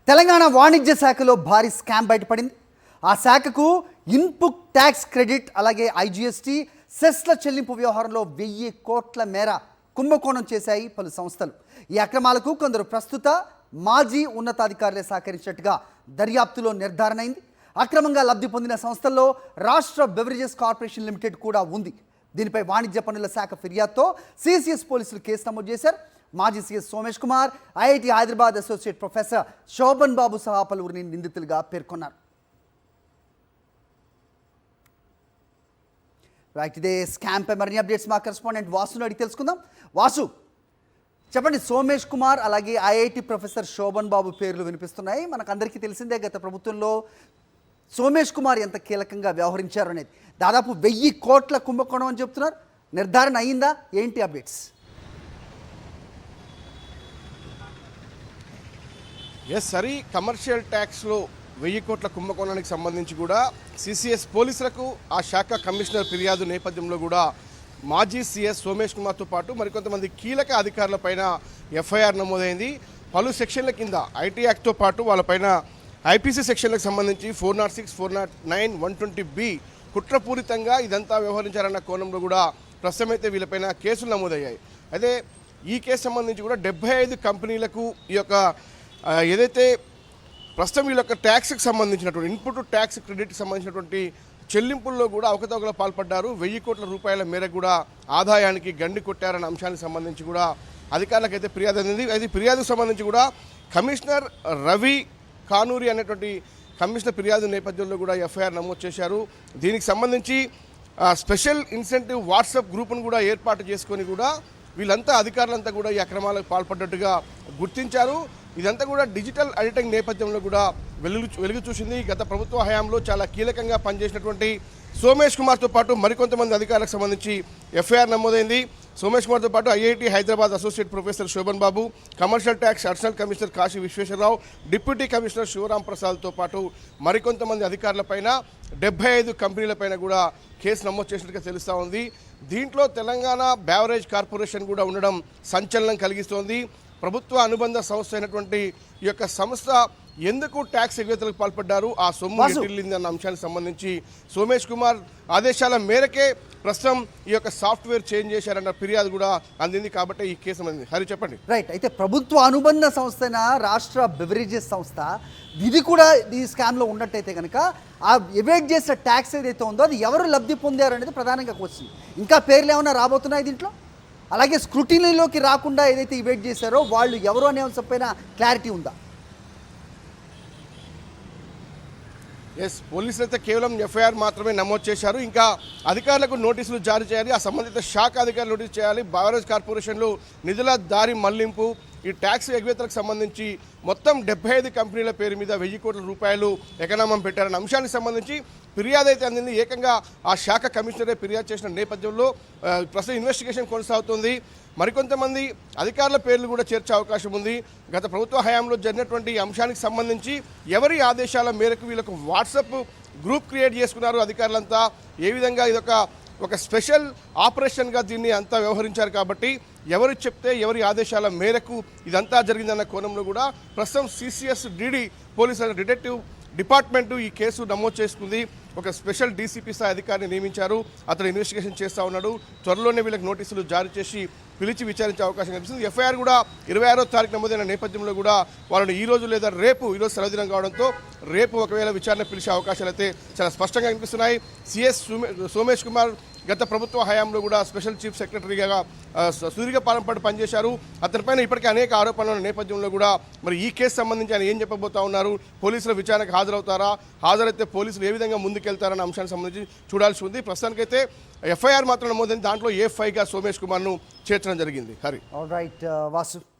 తెలంగాణ వాణిజ్య శాఖలో భారీ స్కామ్ బయటపడింది. ఆ శాఖకు ఇన్పుట్ ట్యాక్స్ క్రెడిట్ అలాగే ఐజీఎస్టీ సెస్ల చెల్లింపు వ్యవహారంలో 1000 కోట్ల మేర కుంభకోణం చేశాయి పలు సంస్థలు. ఈ అక్రమాలకు కొందరు ప్రస్తుత మాజీ ఉన్నతాధికారులే సహకరించినట్టుగా దర్యాప్తులో నిర్ధారణ అయింది. అక్రమంగా లబ్ధి పొందిన సంస్థల్లో రాష్ట్ర బెవరేజెస్ కార్పొరేషన్ లిమిటెడ్ కూడా ఉంది. దీనిపై వాణిజ్య పన్నుల శాఖ ఫిర్యాదుతో సిసిఎస్ పోలీసులు కేసు నమోదు చేశారు. మాజీ CS Somesh Kumar, IIT Hyderabad associate professor Shobhan Babu సహా పలువురిని నిందితులుగా పేర్కొన్నారు. రైట్, ఇదే స్కామ్ పై మరిన్ని అప్డేట్స్ మా కరెస్పాండెంట్ వాసును అడిగి తెలుసుకుందాం. వాసు, చెప్పండి. సోమేష్ కుమార్ అలాగే ఐఐటి ప్రొఫెసర్ శోభన్ బాబు పేర్లు వినిపిస్తున్నాయి. మనకు అందరికీ తెలిసిందే గత ప్రభుత్వంలో సోమేష్ కుమార్ ఎంత కీలకంగా వ్యవహరించారు అనేది. దాదాపు 1000 కోట్ల కుంభకోణం అని చెప్తున్నారు. నిర్ధారణ అయ్యిందా? ఏంటి అప్డేట్స్? ఎస్ సరి, కమర్షియల్ ట్యాక్స్లో 1000 కోట్ల కుంభకోణానికి సంబంధించి కూడా సిసిఎస్ పోలీసులకు ఆ శాఖ కమిషనర్ ఫిర్యాదు నేపథ్యంలో కూడా మాజీ సీఎస్ సోమేష్ కుమార్తో పాటు మరికొంతమంది కీలక అధికారులపైన ఎఫ్ఐఆర్ నమోదైంది. పలు సెక్షన్ల కింద ఐటీ యాక్ట్తో పాటు వాళ్ళపైన ఐపీసీ సెక్షన్లకు సంబంధించి 406, 409, 120B కుట్రపూరితంగా ఇదంతా వ్యవహరించారన్న కోణంలో కూడా ప్రస్తుతం అయితే వీళ్ళపైన కేసులు నమోదయ్యాయి. అయితే ఈ కేసు సంబంధించి కూడా 75 కంపెనీలకు ఈ యొక్క ఏదైతే ప్రస్తుతం వీళ్ళ యొక్క ట్యాక్స్కి సంబంధించినటువంటి ఇన్పుట్ ట్యాక్స్ క్రెడిట్కి సంబంధించినటువంటి చెల్లింపుల్లో కూడా అవకతవకలు పాల్పడ్డారు. 1000 కోట్ల రూపాయల మేరకు కూడా ఆదాయానికి గండి కొట్టారన్న అంశానికి సంబంధించి కూడా అధికారులకు అయితే ఫిర్యాదు అందింది. అయితే ఫిర్యాదుకు సంబంధించి కూడా కమిషనర్ రవి కానూరి అనేటువంటి కమిషనర్ ఫిర్యాదు నేపథ్యంలో కూడా ఎఫ్ఐఆర్ నమోదు చేశారు. దీనికి సంబంధించి స్పెషల్ ఇన్సెంటివ్ వాట్సాప్ గ్రూప్ను కూడా ఏర్పాటు చేసుకొని కూడా వీళ్ళంతా అధికారులంతా కూడా ఈ అక్రమాలకు పాల్పడ్డట్టుగా గుర్తించారు. ఇదంతా కూడా డిజిటల్ ఆడిటింగ్ నేపథ్యంలో కూడా వెలుగు చూసింది. గత ప్రభుత్వ హయాంలో చాలా కీలకంగా పనిచేసినటువంటి సోమేష్ కుమార్తో పాటు మరికొంతమంది అధికారులకు సంబంధించి ఎఫ్ఐఆర్ నమోదైంది. సోమేష్ కుమార్తో పాటు IIT Hyderabad associate professor Shobhan Babu, commercial tax additional commissioner Kashi Visweswararao, deputy commissioner Sivaram ప్రసాద్తో పాటు మరికొంతమంది అధికారులపైన 75 కంపెనీలపైన కూడా కేసు నమోదు చేసినట్టుగా తెలుస్తూ ఉంది. దీంట్లో తెలంగాణ బెవరేజ్ కార్పొరేషన్ కూడా ఉండడం సంచలనం కలిగిస్తోంది. ప్రభుత్వ అనుబంధ సంస్థ అయినటువంటి ఈ యొక్క సంస్థ ఎందుకు ట్యాక్స్ ఎగవేతలకు పాల్పడ్డారు, ఆ సొమ్ము ఎట్టిల్లింది అన్న అంశానికి సంబంధిి సోమేష్ కుమార్ ఆదేశాల మేరకే ప్రస్తుతం ఈ యొక్క సాఫ్ట్వేర్ చేంజ్ చేశారన్న ఫిర్యాదు కూడా అందింది. కాబట్టి ఈ కేసు అందింది. హరి, చెప్పండి. రైట్, అయితే ప్రభుత్వ అనుబంధ సంస్థ అయిన రాష్ట్ర బెవరేజెస్ సంస్థ ఇది కూడా ఈ స్కామ్లో ఉన్నట్టయితే కనుక ఆ ఎవేట్ చేసిన ట్యాక్స్ ఏదైతే ఉందో అది ఎవరు లబ్ధి పొందారు అనేది ప్రధానంగా క్వశ్చన్. ఇంకా పేర్లు ఏమైనా రాబోతున్నాయి దీంట్లో? అలాగే స్క్రూటినీలోకి రాకుండా ఏదైతే ఇవేట్ చేశారో వాళ్ళు ఎవరు అనే అంశంపైన క్లారిటీ ఉందా? ఎస్, పోలీసులు అయితే కేవలం ఎఫ్ఐఆర్ మాత్రమే నమోదు చేశారు. ఇంకా అధికారులకు నోటీసులు జారీ చేయాలి, ఆ సంబంధిత శాఖ అధికారులు నోటీసు చేయాలి. బెవరేజ్ కార్పొరేషన్లో నిధుల దారి మళ్లింపు, ఈ ట్యాక్స్ ఎగవేతలకు సంబంధించి మొత్తం 75 కంపెనీల పేరు మీద 1000 కోట్ల రూపాయలు ఎకనామం పెట్టారన్న అంశానికి సంబంధించి ఫిర్యాదు అయితే అందింది. ఏకంగా ఆ శాఖ కమిషనరే ఫిర్యాదు చేసిన నేపథ్యంలో ప్రస్తుతం ఇన్వెస్టిగేషన్ కొనసాగుతుంది. మరికొంతమంది అధికారుల పేర్లు కూడా చేర్చే అవకాశం ఉంది. గత ప్రభుత్వ హయాంలో జరిగినటువంటి అంశానికి సంబంధించి ఎవరి ఆదేశాల మేరకు వీళ్ళకు వాట్సాప్ గ్రూప్ క్రియేట్ చేసుకున్నారు అధికారులంతా, ఏ విధంగా ఒక స్పెషల్ ఆపరేషన్గా దీన్ని అంతా వ్యవహరించారు. కాబట్టి ఎవరు చెప్తే ఎవరి ఆదేశాల మేరకు ఇదంతా జరిగిందన్న కోణంలో కూడా ప్రస్తుతం CCS DD police detective department ఈ కేసు నమోదు చేసుకుంది. ఒక స్పెషల్ డీసీపీ స్థాయి అధికారిని నియమించారు. అతను ఇన్వెస్టిగేషన్ చేస్తూ ఉన్నాడు. త్వరలోనే వీళ్ళకి నోటీసులు జారీ చేసి పిలిచి విచారించే అవకాశం కనిపిస్తుంది. ఎఫ్ఐఆర్ కూడా 26వ తారీఖు నమోదైన నేపథ్యంలో కూడా వాళ్ళని ఈరోజు లేదా ఈరోజు సెలవుదినం కావడంతో రేపు ఒకవేళ విచారణ పిలిచే అవకాశాలు అయితే చాలా స్పష్టంగా కనిపిస్తున్నాయి. సిఎస్ సోమేష్ కుమార్ గత ప్రభుత్వ హయాంలో కూడా స్పెషల్ చీఫ్ సెక్రటరీగా సుదీర్ఘకాలం పాటు పనిచేశారు. అతనిపైన ఇప్పటికే అనేక ఆరోపణల నేపథ్యంలో కూడా మరి ఈ కేసు సంబంధించి ఆయన ఏం చెప్పబోతా ఉన్నారు, పోలీసుల విచారణకు హాజరవుతారా, హాజరైతే పోలీసులు ఏ విధంగా ముందుకెళ్తారన్న అంశానికి సంబంధించి చూడాల్సి ఉంది. ప్రస్తుతానికైతే ఎఫ్ఐఆర్ మాత్రం నమోదైంది. దాంట్లో A5గా సోమేష్ కుమార్ను చేర్చడం జరిగింది. Hari, all right Vasu.